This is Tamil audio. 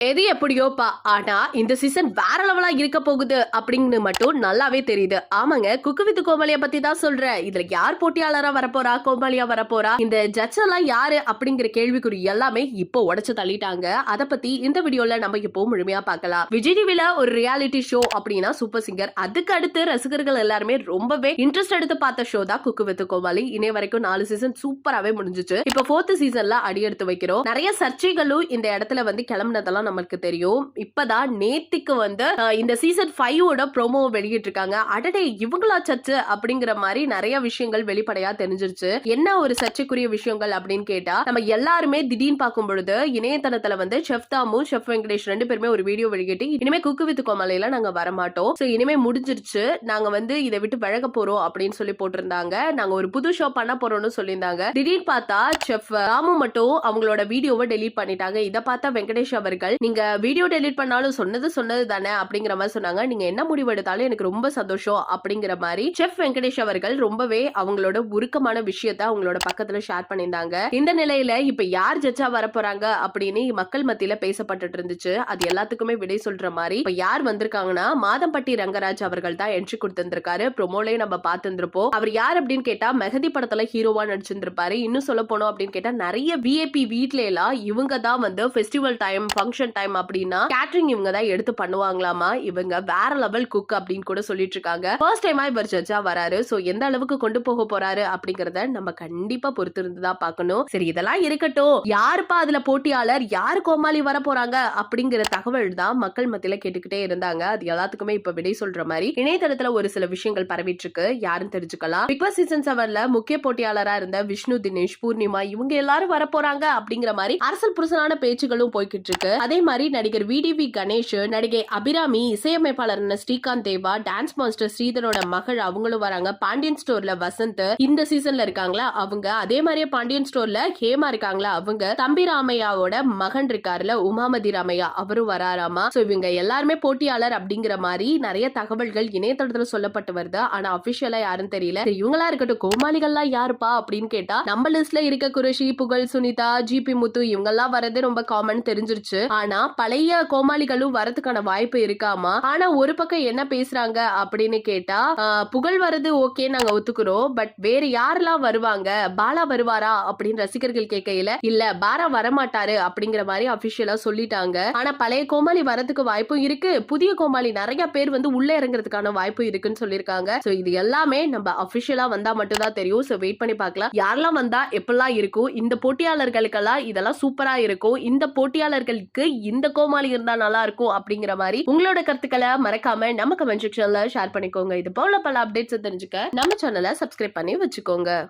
எது எப்படியோப்பா, ஆனா இந்த சீசன் வேற லெவலா இருக்க போகுது அப்படின்னு மட்டும் நல்லாவே தெரியுது. ஆமாங்க, குக்கு வித் கோமாளிய பத்தி தான் சொல்றேன். இதுல யார் போட்டியாளரா வரப்போறா, கோமாளியா வரப்போறா, இந்த ஜட்ஜ் எல்லாம் யாரு அப்படிங்கிற கேள்விக்குறி எல்லாமே இப்போ உடைச்சு தள்ளிட்டாங்க. அத பத்தி இந்த வீடியோல நம்ம இப்போ முழுமையா பார்க்கலாம். விஜய் டிவில ஒரு ரியாலிட்டி ஷோ அப்படின்னா சூப்பர் சிங்கர். அதுக்கு அடுத்து ரசிகர்கள் எல்லாருமே ரொம்பவே இன்ட்ரெஸ்ட் எடுத்து பார்த்த ஷோ தான் குக்கு வித் கோமாளி. இன்னை வரைக்கும் 4 சீசன் சூப்பராவே முடிஞ்சிச்சு. இப்போ 4th சீசன்ல அடி எடுத்து வைக்கிறோம். நிறைய சர்ச்சைகளும் இந்த இடத்துல வந்து கிளம்பினதெல்லாம் நமக்கு தெரியும். இப்பதான் நேத்திக்கு வந்து இந்த சீசன் 5ஓட ப்ரோமோ வெளியிட்டிருக்காங்க. அடடே இவங்களா சர்ச்சை அப்படிங்கிற மாதிரி நிறைய விஷயங்கள் வெளிப்படையா தெரிஞ்சிருச்சு. என்ன ஒரு சர்ச்சைக்குரிய விஷயங்கள் அப்படின்னு கேட்டா, நம்ம எல்லாருமே திடீர்னு பார்க்கும் பொழுது இணையதளத்துல வந்து செஃப் தாமு, செஃப் வெங்கடேஷ் 2 பேருமே ஒரு வீடியோ வெளியிட்டு இனிமே குக்கு வித் கோமாளில நாங்க வரமாட்டோம், சோ இனிமே முடிஞ்சிருச்சு, நாங்க வந்து இதை விட்டு விலக போறோம் அப்படின்னு சொல்லி போட்டிருந்தாங்க. நாங்க ஒரு புது ஷோ பண்ண போறோம்னு சொல்லியிருந்தாங்க. திடீர்னு பார்த்தா செஃப் தாமு மட்டும் அவங்களோட வீடியோவை டெலீட் பண்ணிட்டாங்க. இதை பார்த்தா வெங்கடேஷ் அவர்கள், நீங்க வீடியோ டெலீட் பண்ணாலும் சொன்னது தானே அப்படிங்கிற மாதிரி சொன்னாங்க. நீங்க என்ன முடிவு எடுத்தாலும் எனக்கு ரொம்ப சந்தோஷம் அப்படிங்கிற மாதிரி செஃப் வெங்கடேஷ் அவர்கள் ரொம்பவே அவங்களோட உருக்கமான விஷயத்தை அவங்களோட பக்கத்துல ஷேர் பண்ணியிருந்தாங்க. இந்த நிலையில இப்ப யார் ஜட்ஜா வரப்போறாங்க அப்படின்னு மக்கள் மத்தியில பேசப்பட்டு இருந்துச்சு. அது எல்லாத்துக்குமே விடை சொல்ற மாதிரி இப்ப யார் வந்திருக்காங்கன்னா, மாதம்பட்டி ரங்கராஜ் அவர்கள் தான் என்ட்ரி கொடுத்திருந்திருக்காரு. ப்ரோமோலயே நம்ம பார்த்திருப்போம். அவர் யார் அப்படின்னு கேட்டா, மெஹதி படத்துல ஹீரோவா நடிச்சிருந்திருப்பாரு. இன்னும் சொல்ல போனோம் அப்படின்னு கேட்டா, நிறைய விஐபி வீட்ல எல்லாம் இவங்க தான் வந்து ஃபெஸ்டிவல் டைம், ஃபங்க்ஷன் டைம் அப்படின்னா கேட்டரிங் இவங்க தான் எடுத்து பண்ணுவாங்களாமா. இவங்க வேற லெவல் குக் அப்படின்னு கூட சொல்லிட்டு இருக்காங்க. ஃபர்ஸ்ட் டைமா இவர் ஜட்ஜா வராரு. சோ எந்த அளவுக்கு கொண்டு போக போறாரு அப்படிங்கறத நம்ம கண்டிப்பா பொறுத்து இருந்து தான் பார்க்கணும். சரி, இதெல்லாம் இருக்கட்டும், யாருப்பா அதுல போட்டியாளர், யாரு கோமாளி வர போறாங்க அப்படிங்கிற தகவல் தான் மக்கள் மத்தியில கேட்டுக்கிட்டே இருந்தாங்க. அது எல்லாத்துக்குமே இப்ப விடை சொல்ற மாதிரி இணையதளத்துல ஒரு சில விஷயங்கள் பரவிட்டு இருக்கு. யாருன்னு தெரிஞ்சுக்கலாம். பிக் பாஸ் சீசன் 7ல முக்கிய போட்டியாளரா இருந்த விஷ்ணு, தினேஷ், பூர்ணிமா இவங்க எல்லாரும் வர போறாங்க அப்படிங்கிற மாதிரி அரசல் புருஷனான பேச்சுகளும் போய்கிட்டு இருக்கு. அதே மாதிரி நடிகர் விடிவி கணேஷ், நடிகை அபிராமி, இசையமைப்பாளர் ஸ்ரீகாந்த் தேவா, டான்ஸ் மாஸ்டர் ஸ்ரீதரோட மகள் அவங்களும் வராங்க. பாண்டியன் ஸ்டோர்ல வசந்த் இந்த சீசன்ல இருக்காங்களா அவங்க, அதே மாதிரியே பாண்டியன் ஸ்டோர்ல ஹேமா இருக்காங்களா அவங்க, தம்பி ராமையாவோட மகன் இருக்காருல உமாமதி ராமையா அவரும் வராராமா. சோ இவங்க எல்லாருமே போட்டியாளர் அப்படிங்கிற மாதிரி நிறைய தகவல்கள் இணையதளத்துல சொல்லப்பட்டு வருது. ஆனா அபிஷியலா யாருன்னு தெரியல. இவங்களா இருக்கட்டும், கோமாளிகள்லாம் யாருப்பா அப்படின்னு கேட்டா, நம்ம லிஸ்ட்ல இருக்க குரஷி, புகழ், சுனிதா, ஜிபி முத்து இவங்க எல்லாம் வரது ரொம்ப காமன் தெரிஞ்சிருச்சு. ஆனா பழைய கோமாளிகளும் வரதுக்கான வாய்ப்பு இருக்காமா. ஆனா ஒரு பக்கம் என்ன பேசுறாங்க அப்படின்னு கேட்டா, புகழ் வரது ஓகே நாங்க ஒத்துக்கிறோம், பட் வேற யாரெல்லாம் வருவாங்க, பாலா வருவாரா அப்படின்னு ரசிகர்கள் கேட்கையில, இல்ல பாலா வரமாட்டாரு அப்படிங்கிற மாதிரி அபிஷியலா சொல்லிட்டாங்க. ஆனா பழைய கோமாளி வரதுக்கு வாய்ப்பும் இருக்கு, புதிய கோமாளி நிறைய பேர் வந்து உள்ள இறங்குறதுக்கான வாய்ப்பு இருக்குன்னு சொல்லிருக்காங்க. சோ இது எல்லாமே நம்ம அபிஷியலா வந்தா மட்டும் தான் தெரியும். சோ வெயிட் பண்ணி பார்க்கலாம் யாரெல்லாம் வந்தா எப்பெல்லாம் இருக்கும். இந்த போட்டியாளர்களுக்கெல்லாம் இதெல்லாம் சூப்பரா இருக்கும். இந்த போட்டியாளர்களுக்கு இந்த கோமாளி இருந்தா நல்லா இருக்கும் அப்படிங்கிற மாதிரி உங்களோட கருத்துக்களை மறக்காம நம்ம கமெண்ட் செக்ஷன்ல ஷேர் பண்ணிக்கோங்க. இது போல பல அப்டேட்ஸ் தெரிஞ்சுக்க நம்ம சேனலை சப்ஸ்கிரைப் பண்ணி வச்சுக்கோங்க.